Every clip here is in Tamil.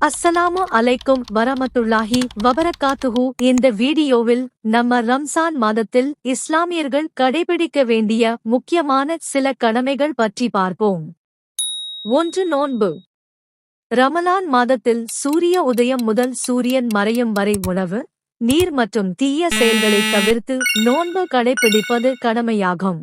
அஸ்ஸலாமு அலைக்கும் வரமத்துல்லாஹி வபரகாத்துஹு. இந்த வீடியோவில் நம்ம ரம்சான் மாதத்தில் இஸ்லாமியர்கள் கடைபிடிக்க வேண்டிய முக்கியமான சில கடமைகள் பற்றி பார்ப்போம். 1. நோன்பு. ரமலான் மாதத்தில் சூரிய உதயம் முதல் சூரியன் மறையும் வரை உணவு, நீர் மற்றும் தீய செயல்களை தவிர்த்து நோன்பு கடைபிடிப்பது கடமையாகும்.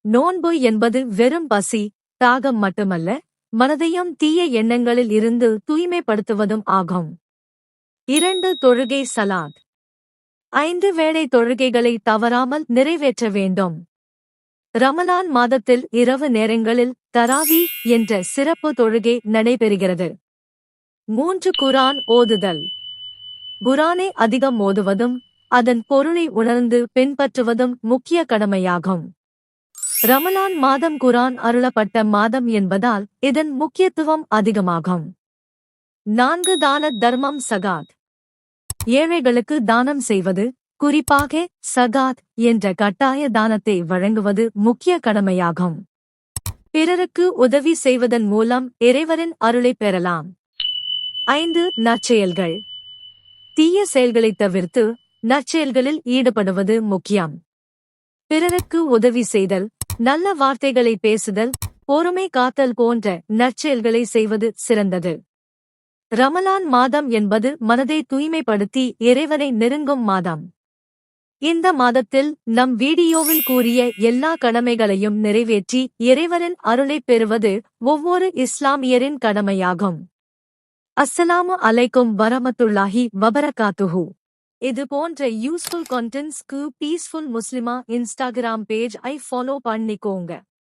நோன்பு என்பது வெறும் பசி, தாகம் மட்டுமல்ல, மனதையும் தீய எண்ணங்களில் இருந்து தூய்மைப்படுத்துவதும் ஆகும். 2. தொழுகை சலாத். 5 வேளை தொழுகைகளை தவறாமல் நிறைவேற்ற வேண்டும். ரமலான் மாதத்தில் இரவு நேரங்களில் தராவி என்ற சிறப்பு தொழுகை நடைபெறுகிறது. 3. குர்ஆன் ஓதுதல். குர்ஆனை அதிகம் ஓதுவதும் அதன் பொருளை உணர்ந்து பின்பற்றுவதும் முக்கிய கடமையாகும். ரமலான் மாதம் குர்ஆன் அருளப்பட்ட மாதம் என்பதால் இதன் முக்கியத்துவம் அதிகமாகும். 4. தான தர்மம் சகாத். ஏழைகளுக்கு தானம் செய்வது, குறிப்பாக சகாத் என்ற கட்டாய தானத்தை வழங்குவது முக்கிய கடமையாகும். பிறருக்கு உதவி செய்வதன் மூலம் இறைவனின் அருளைப் பெறலாம். 5. நற்செயல்கள். தீய செயல்களைத் தவிர்த்து நற்செயல்களில் ஈடுபடுவது முக்கியம். பிறருக்கு உதவி செய்தல், நல்ல வார்த்தைகளை பேசுதல், பொறுமை காத்தல் போன்ற நற்செயல்களை செய்வது சிறந்தது. ரமலான் மாதம் என்பது மனதை தூய்மைப்படுத்தி இறைவனை நெருங்கும் மாதம். இந்த மாதத்தில் நம் வீடியோவில் கூறிய எல்லா கடமைகளையும் நிறைவேற்றி இறைவனின் அருளைப் பெறுவது ஒவ்வொரு இஸ்லாமியரின் கடமையாகும். அஸ்ஸலாமு அலைக்கும் வரமத்துல்லாஹி வபரகாத்துஹு. இது போன்ற யூஸ்ஃபுல் கண்டென்ட்ஸ்க்கு பீஸ்ஃபுல் முஸ்லிமா இன்ஸ்டாகிராம் பேஜ் ஐ ஃபாலோ பண்ணிக்கோங்க.